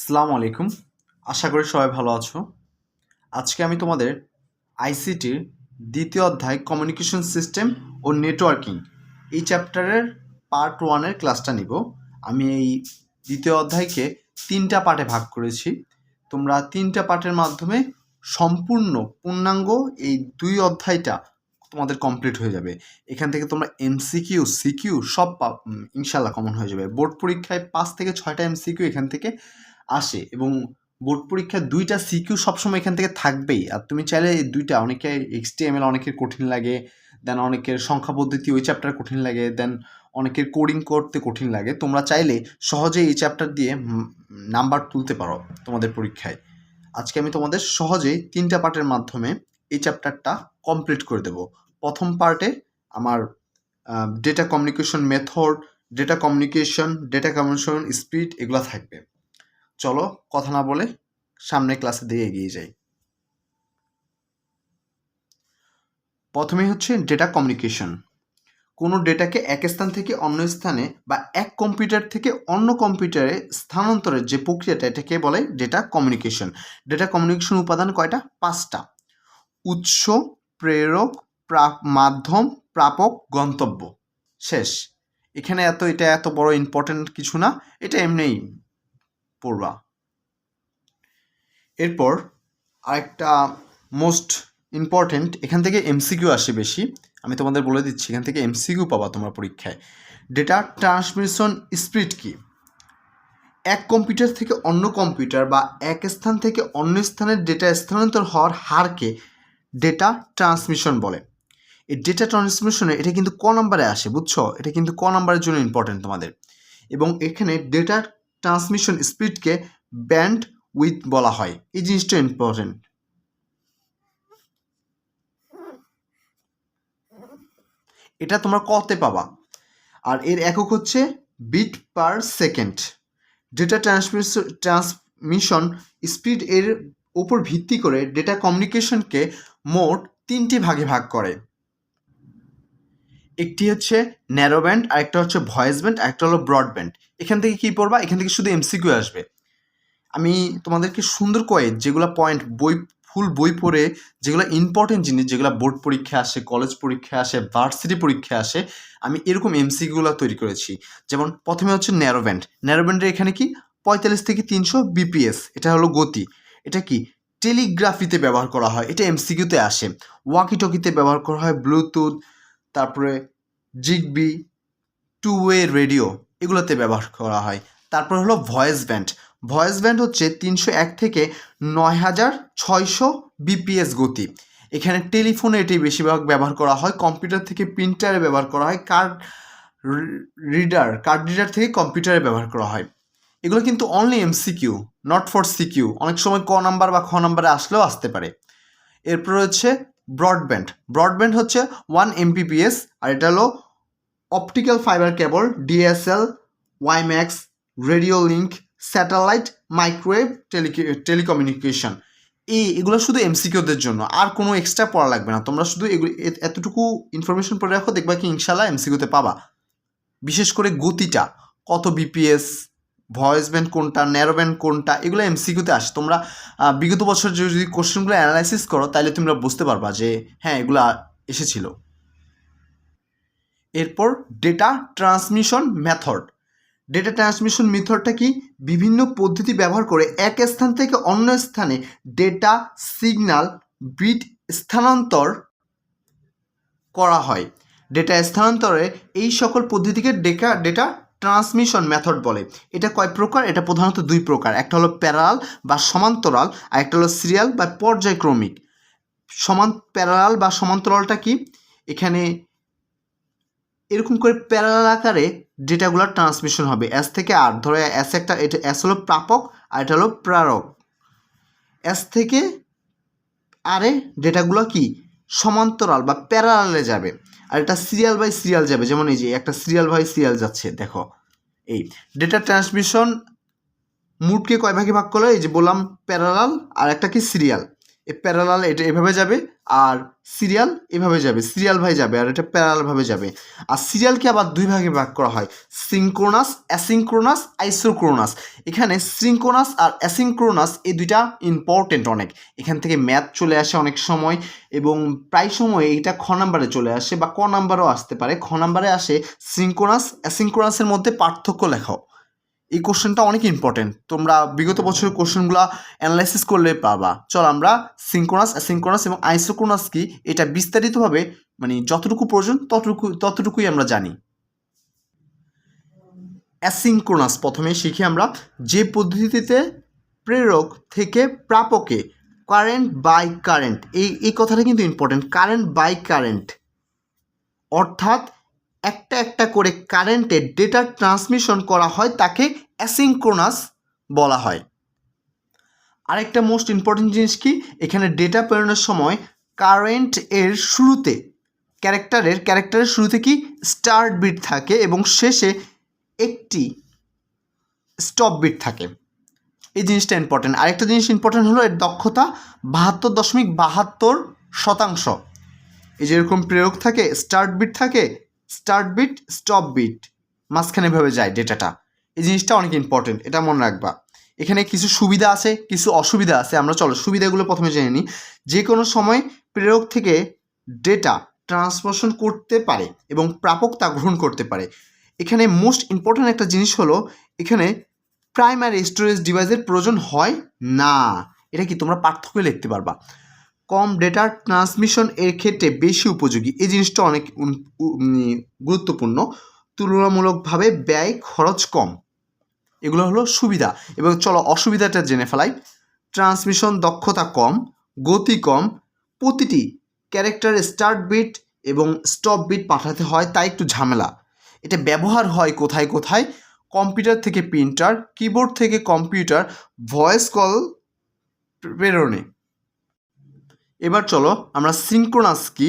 আসসালামু আলাইকুম। আশা করি সবাই ভালো আছো। আজকে আমি তোমাদের আইসিটির দ্বিতীয় অধ্যায় কমিউনিকেশন সিস্টেম ও নেটওয়ার্কিং এই চ্যাপ্টারের পার্ট 1 এর ক্লাসটা নিব। আমি এই দ্বিতীয় অধ্যায়কে 3টা পার্টে ভাগ করেছি। তোমরা 3টা পার্টের মাধ্যমে সম্পূর্ণ পূর্ণাঙ্গ এই 2 অধ্যায়টা তোমাদের কমপ্লিট হয়ে যাবে। এখান থেকে তোমরা এমসিকিউ, সিকিউ সব ইনশাআল্লাহ কমন হয়ে যাবে। বোর্ড পরীক্ষায় 5 থেকে 6টা এমসিকিউ এখান থেকে আসে এবং বোর্ড পরীক্ষায় 2টা সিকিউ সবসময় এখান থেকে থাকবেই। আর তুমি চাইলে এই 2টা অনেকের HTML অনেকের কঠিন লাগে, দেন অনেকের সংখ্যা পদ্ধতি ওই চ্যাপ্টার কঠিন লাগে, দেন অনেকের কোডিং করতে কঠিন লাগে। তোমরা চাইলে সহজেই এই চ্যাপ্টার দিয়ে নাম্বার তুলতে পারো তোমাদের পরীক্ষায়। আজকে আমি তোমাদের সহজেই 3টা পার্টের মাধ্যমে এই চ্যাপ্টারটা কমপ্লিট করে দেব। প্রথম পার্টে আমার data communication method, data communication speed এগুলো থাকবে। চলো কথা না বলে সামনে ক্লাসে দিয়ে এগিয়ে যাই। প্রথমেই হচ্ছে ডেটা কমিউনিকেশন। কোনো ডেটাকে এক স্থান থেকে অন্য স্থানে বা এক কম্পিউটার থেকে অন্য কম্পিউটারে স্থানান্তরের যে প্রক্রিয়াটা এটাকে বলে ডেটা কমিউনিকেশন। ডেটা কমিউনিকেশন উপাদান কয়টা? 5টা। উৎস, প্রেরক, মাধ্যম, প্রাপক, গন্তব্য। শেষ। এখানে এটা এত বড় ইম্পর্টেন্ট কিছু না, এটা এমনিই পড়বা। এরপর আরেকটা মোস্ট ইম্পর্টেন্ট, এখান থেকে এমসিকিউ আসে বেশি। আমি তোমাদের বলে দিচ্ছি, এখান থেকে এমসিকিউ পাবা তোমরা পরীক্ষায়। ডেটা ট্রান্সমিশন স্পিড কি? এক কম্পিউটার থেকে অন্য কম্পিউটার বা এক স্থান থেকে অন্য স্থানের ডেটা স্থানান্তর হওয়ার হারকে ডেটা ট্রান্সমিশন বলে। এই ডেটা ট্রান্সমিশনে এটা কিন্তু ক নাম্বারে আসে, বুঝছো? এটা কিন্তু ক নাম্বারের জন্য ইম্পর্টেন্ট তোমাদের। এবং এখানে ডেটা ট্রান্সমিশন স্পিডকে ব্যান্ড উইথ বলা হয়। এই জিনিসটা ইম্পর্টেন্ট। এটা তোমরা কতে পাবা। আর এর একক হচ্ছে bit per second. Data transmission speed এর উপর ভিত্তি করে ডেটা কমিউনিকেশনকে মোট 3টি ভাগে ভাগ করে। একটি হচ্ছে ন্যারো ব্যান্ড, আরেকটা হচ্ছে ভয়েস ব্যান্ড, আরেকটা হলো ব্রডব্যান্ড। এখান থেকে কি পড়বা? এখান থেকে শুধু এমসিকিউ আসবে। আমি তোমাদেরকে সুন্দর করে যেগুলো পয়েন্ট ফুল বই পড়ে যেগুলো ইম্পর্টেন্ট জিনিস, যেগুলো বোর্ড পরীক্ষা আসে, কলেজ পরীক্ষা আসে, ভার্সিটি পরীক্ষা আসে, আমি এরকম এমসিকিউগুলো তৈরি করেছি। যেমন প্রথমে হচ্ছে ন্যারো ব্যান্ড। ন্যারো ব্যান্ডের এখানে কি 45 থেকে 300 বিপিএস, এটা হলো গতি। এটা কি টেলিগ্রাফিতে ব্যবহার করা হয়, এটা এমসিকিউতে আসে। ওয়াকি টকিতে ব্যবহার করা হয়, ব্লুটুথ, তারপরে জিগবি, টু ওয়ে রেডিও এগুলোতে ব্যবহার করা হয়। তারপর হলো ভয়েস ব্যান্ড। ভয়েস ব্যান্ড হচ্ছে 301 থেকে 9600 বিপিএস গতি। এখানে টেলিফোনে এটি বেশিরভাগ ব্যবহার করা হয়, কম্পিউটার থেকে প্রিন্টারে ব্যবহার করা হয়, কার্ড রিডার থেকে কম্পিউটারে ব্যবহার করা হয়। এগুলো কিন্তু only MCQ, not for CQ. অনেক সময় ক নাম্বার বা খ নাম্বারে আসলেও আসতে পারে। এরপর হচ্ছে ব্রডব্যান্ড। ব্রডব্যান্ড হচ্ছে 1 Mbps, আর এটা হলো optical fibre cable, DSL, WiMAX, radio link, satellite, microwave telecommunication. এগুলো শুধু এমসিকিউদের জন্য, আর কোনো এক্সট্রা পড়া লাগবে না। তোমরা শুধু এতটুকু ইনফরমেশন পড়ে রাখো, দেখবা কি ইনশাল্লাহ এমসিকিউতে পাবা। বিশেষ করে গতিটা কত বিপিএস, ভয়েস ব্যান্ড কোনটা, ন্যারো ব্যান্ড কোনটা, এগুলো এমসিকিউতে আসে। তোমরা বিগত বছর যদি কোশ্চেনগুলো অ্যানালাইসিস করো তাহলে তোমরা বুঝতে পারবা যে হ্যাঁ এগুলো এসেছিল। এরপর data transmission method. Data transmission মেথডটা কি? বিভিন্ন পদ্ধতি ব্যবহার করে এক স্থান থেকে অন্য স্থানে ডেটা, সিগন্যাল, বিট স্থানান্তর করা হয়। ডেটা স্থানান্তরে এই সকল পদ্ধতিকে ডেটা ট্রান্সমিশন মেথড বলে। এটা কয় প্রকার? এটা প্রধানত 2 প্রকার। একটা হলো প্যারালাল বা সমান্তরাল, আর একটা হলো সিরিয়াল বা পর্যায়ক্রমিক। প্যারালাল বা সমান্তরালটা কি? এখানে এরকম করে প্যারালাল আকারে ডেটাগুলো ট্রান্সমিশন হবে এস থেকে আর। ধরো এস একটা, এটা এস হলো প্রাপক আর এটা হলো প্রেরক। এস থেকে আরে ডেটাগুলো কি সমান্তরাল বা প্যারালালে যাবে, আর এটা সিরিয়াল বাই সিরিয়াল যাবে। যেমন এই যে একটা সিরিয়াল বাই সিরিয়াল যাচ্ছে, দেখো। এই ডেটা ট্রান্সমিশন মুডকে কয় ভাগে ভাগ করলো? এই যে বললাম প্যারালাল, আর একটা কি সিরিয়াল। এ প্যারালাল এটা এভাবে যাবে, আর সিরিয়াল এভাবে যাবে, সিরিয়াল ভাবে যাবে, আর এটা প্যারালাল ভাবে যাবে। আর সিরিয়ালকে আবার দুই ভাগে ভাগ করা হয়, সিঙ্ক্রোনাস, অ্যাসিঙ্ক্রোনাস, আইসোক্রোনাস। এখানে সিঙ্ক্রোনাস আর অ্যাসিঙ্ক্রোনাস এই দুইটা ইম্পর্টেন্ট অনেক, এখান থেকে ম্যাথ চলে আসে অনেক সময়, এবং প্রায় সময় এটা খ নাম্বারে চলে আসে বা ক নাম্বারেও আসতে পারে। খ নাম্বারে আসে সিঙ্ক্রোনাস অ্যাসিঙ্ক্রোনাসের মধ্যে পার্থক্য লেখাও। এই কোশ্চেনটা অনেক ইম্পর্টেন্ট, তোমরা বিগত বছরের কোশ্চেনগুলো অ্যানালাইসিস করলে পাবা। চল আমরা সিঙ্ক্রোনাস, অ্যাসিঙ্ক্রোনাস এবং আইসোক্রোনাস কি এটা বিস্তারিতভাবে মানে যতটুকু প্রয়োজন ততটুকুই আমরা জানি। অ্যাসিঙ্ক্রোনাস প্রথমে শিখি আমরা, যে পদ্ধতিতে প্রেরক থেকে প্রাপকে কারেন্ট বাই কারেন্ট, এই কথাটা কিন্তু ইম্পর্টেন্ট, কারেন্ট বাই কারেন্ট, অর্থাৎ একটা একটা করে কারেন্টের ডেটা ট্রান্সমিশন করা হয় তাকে অ্যাসিঙ্ক্রোনাস বলা হয়। আরেকটা মোস্ট ইম্পর্টেন্ট জিনিস কি, এখানে ডেটা প্রেরণের সময় কারেন্ট এর শুরুতে ক্যারেক্টারের শুরুতে কি স্টার্ট বিট থাকে এবং শেষে একটি স্টপ বিট থাকে। এই জিনিসটা ইম্পর্টেন্ট। আরেকটা জিনিস ইম্পর্টেন্ট হলো এর দক্ষতা 72.72%। এই যেরকম প্রেরক থাকে, স্টার্ট বিট থাকে, স্টার্ট বিট স্টপ বিট মাঝখানে ভাবে যায় ডেটাটা। এই জিনিসটা অনেক ইম্পর্টেন্ট, এটা মনে রাখবা। এখানে কিছু সুবিধা আছে, কিছু অসুবিধা আছে, আমরা চলো সুবিধাগুলো প্রথমে জেনে নিই। যে কোনো সময় প্রেরক থেকে ডেটা ট্রান্সমিশন করতে পারে এবং প্রাপক তা গ্রহণ করতে পারে। এখানে মোস্ট ইম্পর্টেন্ট একটা জিনিস হলো, এখানে প্রাইমারি স্টোরেজ ডিভাইসের প্রয়োজন হয় না। এটা কি তোমরা পার্থক্য লিখতে পারবা। কম ডেটা ট্রান্সমিশন এর ক্ষেত্রে বেশি উপযোগী, এই জিনিসটা অনেক গুরুত্বপূর্ণ। তুলনামূলকভাবে ব্যয় খরচ কম, এগুলো হলো সুবিধা। এবং চলো অসুবিধাটা জেনে ফেলাই। ট্রান্সমিশন দক্ষতা কম, গতি কম, প্রতিটি ক্যারেক্টারে স্টার্ট বিট এবং স্টপ বিট পাঠাতে হয়, তাই একটু ঝামেলা। এটা ব্যবহার হয় কোথায় কোথায়, কম্পিউটার থেকে প্রিন্টার, কিবোর্ড থেকে কম্পিউটার, ভয়েস কল প্রেরণে। এবার চলো আমরা সিঙ্ক্রোনাস কি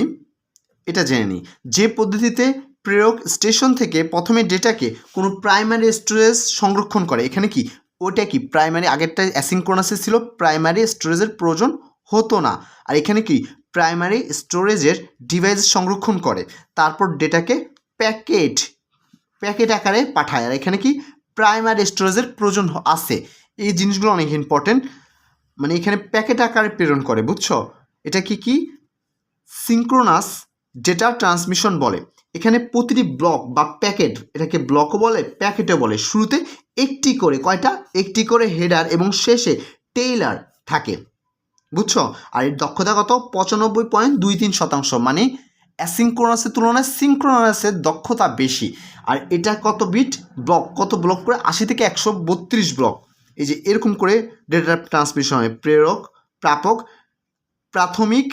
এটা জেনে নিই। যে পদ্ধতিতে প্রেরক স্টেশন থেকে প্রথমে ডেটাকে কোনো প্রাইমারি স্টোরেজ সংরক্ষণ করে, এখানে কি ওটা কি প্রাইমারি, আগেরটা অ্যাসিঙ্ক্রোনাসে ছিল প্রাইমারি স্টোরেজের প্রয়োজন হতো না, আর এখানে কি প্রাইমারি স্টোরেজের ডিভাইস সংরক্ষণ করে, তারপর ডেটাকে প্যাকেট আকারে পাঠায়, আর এখানে কি প্রাইমারি স্টোরেজের প্রয়োজন আছে। এই জিনিসগুলো অনেক ইম্পর্টেন্ট, মানে এখানে প্যাকেট আকারে প্রেরণ করে, বুঝছো। এটা কি সিঙ্ক্রোনাস ডেটা ট্রান্সমিশন বলে। এখানে প্রতিটি ব্লক বা প্যাকেট, এটাকে ব্লকও বলে প্যাকেটও বলে, শুরুতে একটি করে একটি করে হেডার এবং শেষে টেইলার থাকে, বুঝছো। আর এর দক্ষতা কত 95.23%, মানে অ্যাসিঙ্ক্রোনাসের তুলনায় সিঙ্ক্রোনাসের দক্ষতা বেশি। আর এটা কত বিট কত ব্লক করে 80 থেকে 132 ব্লক। এই যে এরকম করে ডেটা ট্রান্সমিশন হয়, প্রেরক, প্রাপক, প্রাথমিক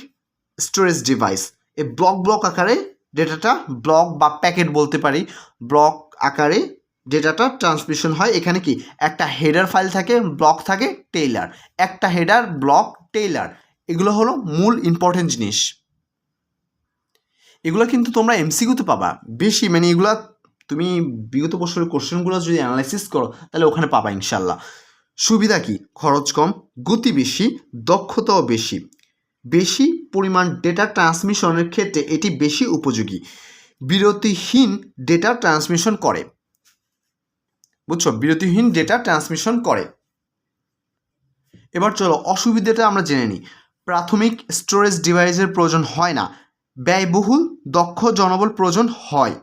স্টোরেজ ডিভাইস। এই ব্লক আকারে ডেটাটা, ব্লক বা প্যাকেট বলতে পারি, ব্লক আকারে ডেটাটা ট্রান্সমিশন হয়। এখানে কি একটা হেডার ফাইল থাকে, ব্লক থাকে, টেইলার, একটা হেডার, ব্লক, টেইলার, এগুলো হলো মূল ইম্পর্টেন্ট জিনিস। এগুলো কিন্তু তোমরা এমসিকিউতে পাবা বেশি, মানে এগুলা তুমি বিগত বছরের কোশ্চেনগুলো যদি অ্যানালাইসিস করো তাহলে ওখানে পাবা ইনশাল্লাহ। সুবিধা কি, খরচ কম, গতি বেশি, দক্ষতাও বেশি, বেশি পরিমাণ ডেটা ট্রান্সমিশনের ক্ষেত্রে এটি বেশি উপযোগী, বিরতিহীন ডেটা ট্রান্সমিশন করে, বুঝছো, বিরতিহীন ডেটা ট্রান্সমিশন করে। এবার চলো অসুবিধাটা আমরা জেনে নিই। প্রাথমিক স্টোরেজ ডিভাইসের প্রয়োজন হয় না, ব্যয়বহুল, দক্ষ জনবল প্রয়োজন হয়।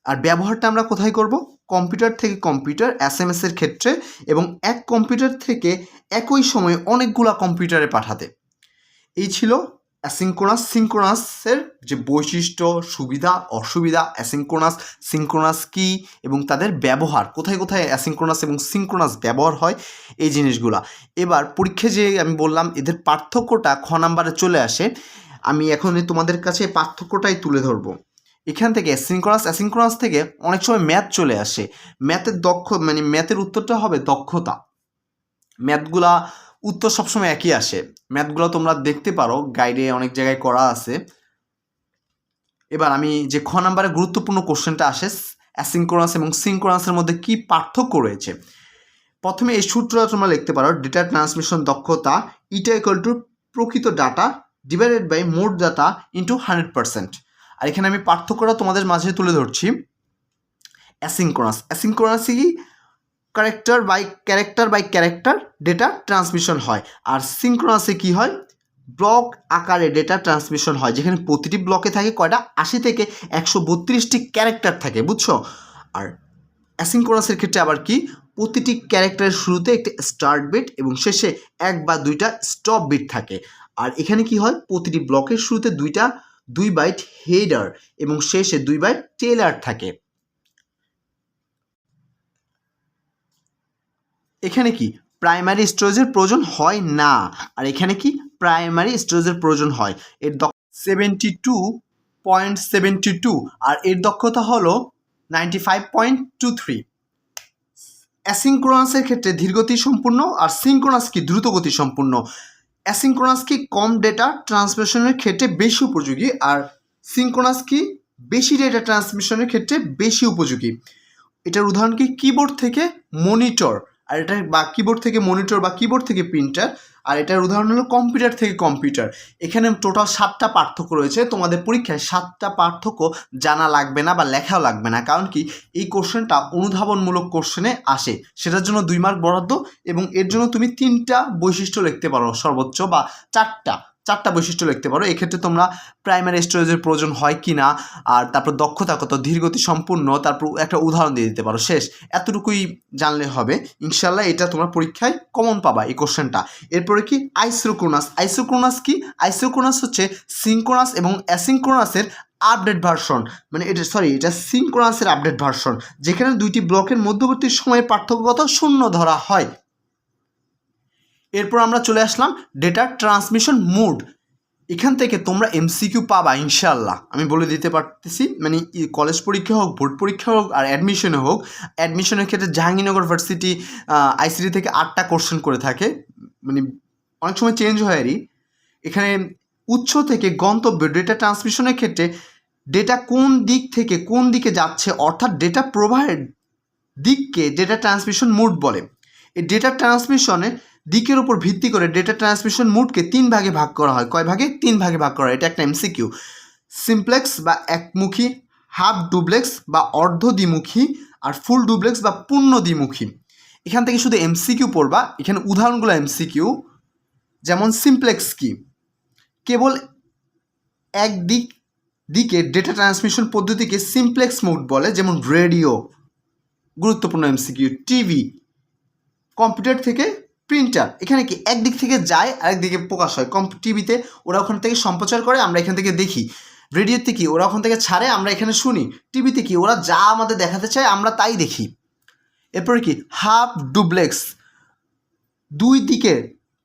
আর ব্যবহারটা আমরা কোথায় করব, কম্পিউটার থেকে কম্পিউটার, এসএমএস এর ক্ষেত্রে, এবং এক কম্পিউটার থেকে একই সময়ে অনেকগুলা কম্পিউটারে পাঠাতে। এই ছিল অ্যাসিঙ্ক্রোনাস সিঙ্ক্রোনাসের যে বৈশিষ্ট্য, সুবিধা, অসুবিধা, অ্যাসিঙ্ক্রোনাস সিঙ্ক্রোনাস কি এবং তাদের ব্যবহার, কোথায় কোথায় অ্যাসিঙ্ক্রোনাস এবং সিঙ্ক্রোনাস ব্যবহার হয়, এই জিনিসগুলা। এবার পরীক্ষায় যে আমি বললাম এদের পার্থক্যটা খ নাম্বারে চলে আসে, আমি এখন তোমাদের কাছে পার্থক্যটাই তুলে ধরবো। এখান থেকে অ্যাসিঙ্ক্রোনাস থেকে অনেক সময় ম্যাথ চলে আসে, ম্যাথের মানে ম্যাথের উত্তরটা হবে দক্ষতা। ম্যাথগুলা উত্তর সবসময় একই আসে, ম্যাথগুলো তোমরা দেখতে পারো গাইডে অনেক জায়গায় করা আছে। এবার আমি যে খ নাম্বারে গুরুত্বপূর্ণ কোশ্চেনটা আসে, অ্যাসিঙ্ক্রোনাস এবং সিঙ্ক্রোনাসের মধ্যে কি পার্থক্য রয়েছে। প্রথমে এই সূত্রটা তোমরা লিখতে পারো, ডেটা ট্রান্সমিশন দক্ষতা ইটা ইকুয়াল টু প্রকৃত ডাটা ডিভাইডেড বাই মোট ডাটা ইন্টু 100%। আর এখানে আমি পার্থক্যটা তোমাদের মাঝে তুলে ধরছি। অ্যাসিঙ্ক্রোনাসে কি character by character data transmission হয়, আর সিঙ্ক্রোনাসে কি হয়, ব্লক আকারে ডেটা ট্রান্সমিশন হয়, যেখানে প্রতিটি ব্লকে থাকে কয়টা 80 থেকে 132টি ক্যারেক্টার থাকে, বুঝছো। আর অ্যাসিঙ্ক্রোনাসের ক্ষেত্রে আবার কি, প্রতিটি ক্যারেক্টারের শুরুতে একটি স্টার্ট বিট এবং শেষে 1 বা 2টা স্টপ বিট থাকে। আর এখানে কি হয়, প্রতিটি ব্লকের শুরুতে 2 বাইট হেডার এবং শেষে 2 বাইট টেলার থাকে। এখানে কি প্রাইমারি স্টোরেজের প্রয়োজন হয় না, আর এখানে কি প্রাইমারি স্টোরেজের প্রয়োজন হয়। এর 72.72 আর এর দক্ষতা হলো 95.23। অ্যাসিঙ্ক্রোনাসের ক্ষেত্রে ধীরগতি সম্পূর্ণ, আর সিঙ্ক্রোনাস কি দ্রুতগতি সম্পূর্ণ। অ্যাসিঙ্ক্রোনাস কি কম ডেটা ট্রান্সমিশনের ক্ষেত্রে বেশি উপযোগী, আর সিঙ্ক্রোনাস কি বেশি ডেটা ট্রান্সমিশনের ক্ষেত্রে বেশি উপযোগী। এটার উদাহরণ কি, কিবোর্ড থেকে মনিটর, আর এটা বা কিবোর্ড থেকে মনিটর বা কিবোর্ড থেকে প্রিন্টার, আর এটার উদাহরণ হলো কম্পিউটার থেকে কম্পিউটার। এখানে টোটাল 7টা পার্থক্য রয়েছে। তোমাদের পরীক্ষায় 7টা পার্থক্য জানা লাগবে না বা লেখাও লাগবে না, কারণ কি এই কোশ্চেনটা অনুধাবনমূলক কোশ্চেনে আসে, সেটার জন্য 2 মার্ক বরাদ্দ, এবং এর জন্য তুমি 3টা বৈশিষ্ট্য লিখতে পারো সর্বোচ্চ, বা 4টা বৈশিষ্ট্য লিখতে পারো। এক্ষেত্রে তোমরা প্রাইমারি স্টোরেজের প্রয়োজন হয় কি না, আর তারপর দক্ষতা কত, ধীরগতি সম্পূর্ণ, তারপর একটা উদাহরণ দিয়ে দিতে পারো, শেষ। এতটুকুই জানলে হবে, ইনশাল্লাহ এটা তোমরা পরীক্ষায় কমন পাবা এই কোশ্চেনটা। এরপরে কি আইসোক্রোনাস কি, আইসোক্রোনাস হচ্ছে সিঙ্ক্রোনাস এবং অ্যাসিঙ্ক্রোনাসের আপডেট ভার্সন, মানে এটা সিঙ্ক্রোনাসের আপডেট ভার্সন, যেখানে 2টি ব্লকের মধ্যবর্তী সময়ের পার্থক্যগত 0 ধরা হয়। এরপর আমরা চলে আসলাম ডেটা ট্রান্সমিশন মোড। এখান থেকে তোমরা এমসিকিউ পাবা ইনশাল্লাহ, আমি বলে দিতে পারতেছি। মানে কলেজ পরীক্ষা হোক, বোর্ড পরীক্ষা হোক, আর অ্যাডমিশনে হোক। অ্যাডমিশনের ক্ষেত্রে জাহাঙ্গীরনগর ভার্সিটি আইসিটি থেকে 8টা কোশ্চেন করে থাকে, মানে অনেক সময় চেঞ্জ হয়ই। এখানে উৎস থেকে গন্তব্য ডেটা ট্রান্সমিশনের ক্ষেত্রে ডেটা কোন দিক থেকে কোন দিকে যাচ্ছে, অর্থাৎ ডেটা প্রবাহের দিককে ডেটা ট্রান্সমিশন মোড বলে। এই ডেটা ট্রান্সমিশনের দিকের উপর ভিত্তি করে ডেটা ট্রান্সমিশন মোডকে 3 ভাগে ভাগ করা হয়। কয় ভাগে? 3 ভাগে ভাগ করা হয়। এটা একটা এমসিকিউ। সিমপ্লেক্স বা একমুখী, হাফ ডুপ্লেক্স বা অর্ধ দ্বিমুখী, আর ফুল ডুপ্লেক্স বা পূর্ণ দ্বিমুখী। এখান থেকে শুধু এমসিকিউ পড়বা, এখানে উদাহরণগুলো এমসিকিউ। যেমন সিমপ্লেক্স কি, কেবল এক দিকে ডেটা ট্রান্সমিশন পদ্ধতিকে সিমপ্লেক্স মোড বলে, যেমন রেডিও, গুরুত্বপূর্ণ এমসিকিউ। টিভি, কম্পিউটার থেকে প্রিন্টার, এখানে কি একদিক থেকে যায় আরেকদিকে প্রকাশ হয়। টিভিতে ওরা ওখান থেকে সম্প্রচার করে, আমরা এখান থেকে দেখি। রেডিওতে কি ওরা ওখান থেকে ছাড়ে, আমরা এখানে শুনি। টিভিতে কি ওরা যা আমাদের দেখাতে চায় আমরা তাই দেখি। এরপরে কি হাফ ডুপ্লেক্স, 2 দিকে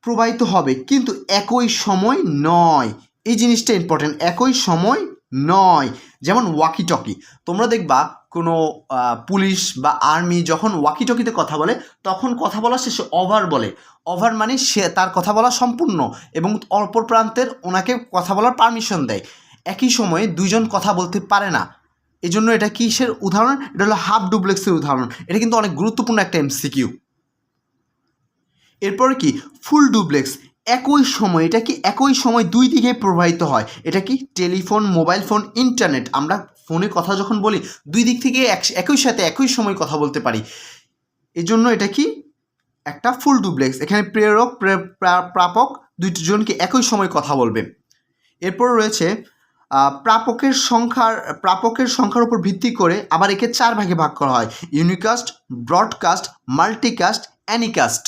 প্রবাহিত হবে কিন্তু একই সময় নয়। এই জিনিসটা ইম্পর্টেন্ট, একই সময় নয়। যেমন ওয়াকি টকি, তোমরা দেখবা কোনো পুলিশ বা আর্মি যখন ওয়াকি টকিতে কথা বলে, তখন কথা বলা শেষে ওভার বলে। ওভার মানে সে তার কথা বলা সম্পূর্ণ, এবং অপর প্রান্তের ওনাকে কথা বলার পারমিশন দেয়। একই সময়ে 2 জন কথা বলতে পারে না। এই জন্য এটা কিসের উদাহরণ? এটা হলো হাফ ডুপ্লেক্সের উদাহরণ। এটা কিন্তু অনেক গুরুত্বপূর্ণ একটা এমসিকিউ। এরপর কি ফুল ডুপ্লেক্স, একই সময়, এটা কি একই সময় 2 দিকে প্রবাহিত হয়। এটা কি টেলিফোন, মোবাইল ফোন, ইন্টারনেট, আমরা ফোনে কথা যখন বলি 2 দিক থেকে একই সাথে একই সময় কথা বলতে পারি। এজন্য এটা কি একটা ফুল ডুপ্লেক্স। এখানে প্রেরক প্রাপক 2 জনকে একই সময় কথা বলবে। এরপর রয়েছে প্রাপকের সংখ্যার উপর ভিত্তি করে আবার একে 4 ভাগে ভাগ করা হয়। Unicast, broadcast, multicast, anycast.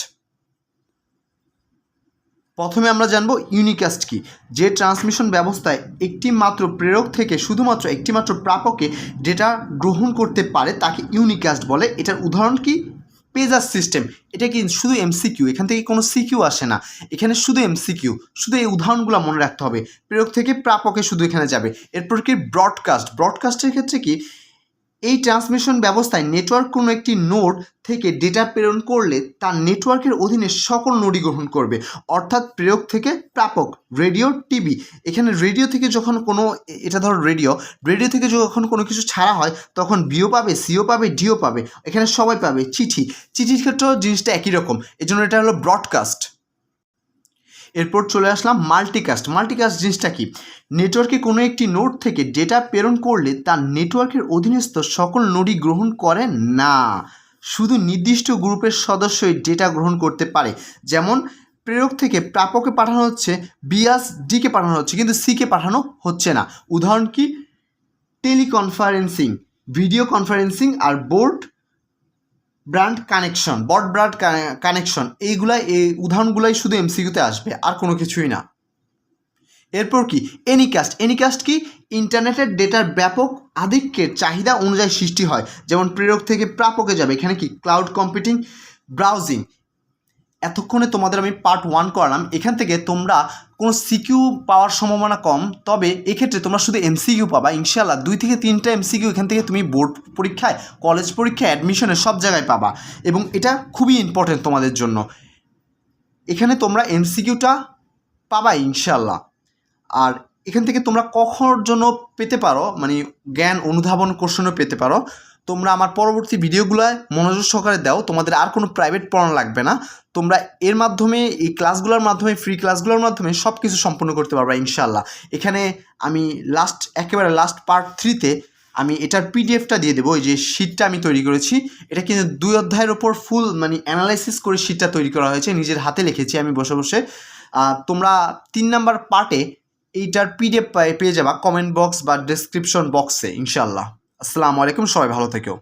প্রথমে আমরা জানবো ইউনিকাস্ট কি। যে ট্রান্সমিশন ব্যবস্থায় একটি মাত্র প্রেরক থেকে শুধুমাত্র একটি মাত্র প্রাপকে ডেটা গ্রহণ করতে পারে তাকে ইউনিকাস্ট বলে। এটার উদাহরণ কি? পেজার সিস্টেম। এটা কি শুধু এমসিকিউ, এখান থেকে কোনো সিকিউ আসে না, এখানে শুধু এমসিকিউ। শুধু এই উদাহরণগুলো মনে রাখতে হবে, প্রেরক থেকে প্রাপকে শুধু এখানে যাবে। এরপর কি ব্রডকাস্টের ক্ষেত্রে কি, এই ট্রান্সমিশন ব্যবস্থায় নেটওয়ার্ক কোনো একটি নোড থেকে ডেটা প্রেরণ করলে তার নেটওয়ার্কের অধীনে সকল নোডই গ্রহণ করবে, অর্থাৎ প্রেরক থেকে প্রাপক। রেডিও, টিভি, এখানে রেডিও থেকে যখন কোনো, এটা ধরো রেডিও থেকে যখন কোনো কিছু ছাড়া হয় তখন বিও পাবে, সিও পাবে, ডিও পাবে, এখানে সবাই পাবে। চিঠির ক্ষেত্রেও জিনিসটা একই রকম, এজন্য এটা হলো ব্রডকাস্ট। এরপর চলে আসলাম মাল্টিকাস্ট। মাল্টিকাস্ট জিনিসটা কি? নেটওয়ার্কে কোনো একটি নোড থেকে ডেটা প্রেরণ করলে তা নেটওয়ার্কের অধীনস্থ সকল নোডই গ্রহণ করে না, শুধু নির্দিষ্ট গ্রুপের সদস্যই ডেটা গ্রহণ করতে পারে। যেমন প্রেরক থেকে প্রাপকে পাঠানো হচ্ছে, বিয়াস ডিকে পাঠানো হচ্ছে, কিন্তু সিকে পাঠানো হচ্ছে না। উদাহরণ কি? টেলিকনফারেন্সিং, ভিডিও কনফারেন্সিং আর বড ব্র্যান্ড কানেকশন এই উদাহরণগুলাই শুধু এমসিকিউতে আসবে, আর কোনো কিছুই না। এরপর কি? এনিকাস্ট কি? ইন্টারনেটের ডেটার ব্যাপক আধিক্যের চাহিদা অনুযায়ী সৃষ্টি হয়। যেমন প্রেরক থেকে প্রাপকে যাবে, এখানে কি? Cloud computing, browsing. এতক্ষণে তোমাদের আমি পার্ট 1 করালাম। এখান থেকে তোমরা কোনো সিকিউ পাওয়ার সম্ভাবনা কম, তবে এক্ষেত্রে তোমরা শুধু এমসিকিউ পাবা ইনশাআল্লাহ। 2 থেকে 3টা এমসিকিউ এখান থেকে তুমি বোর্ড পরীক্ষায়, কলেজ পরীক্ষায়, অ্যাডমিশনে সব জায়গায় পাবা, এবং এটা খুবই ইম্পর্টেন্ট তোমাদের জন্য। এখানে তোমরা এমসিকিউটা পাবা ইনশাআল্লাহ। আর এখান থেকে তোমরা কখনোর জন্য পেতে পারো, মানে জ্ঞান অনুধাবন কোশ্চেনও পেতে পারো। তোমরা আমার পরবর্তী ভিডিওগুলোয় মনোযোগ সহকারে দাও, তোমাদের আর কোনো প্রাইভেট পড়ানো লাগবে না। তোমরা এর মাধ্যমে, এই ক্লাসগুলোর মাধ্যমে, ফ্রি ক্লাসগুলোর মাধ্যমে সব কিছু সম্পূর্ণ করতে পারবা ইনশাআল্লাহ। এখানে আমি একেবারে লাস্ট পার্ট 3তে আমি এটার পিডিএফটা দিয়ে দেবো। এই যে শিটটা আমি তৈরি করেছি, এটা কিন্তু 2 অধ্যায়ের ওপর ফুল মানে অ্যানালাইসিস করে শিটটা তৈরি করা হয়েছে, নিজের হাতে লিখেছি আমি বসে বসে। তোমরা 3 নাম্বার পার্টে এইটার পিডিএফ পেয়ে যাবা কমেন্ট বক্স বা ডেসক্রিপশন বক্সে ইনশাআল্লাহ। আসসালামু আলাইকুম, সবাই ভালো থেকো।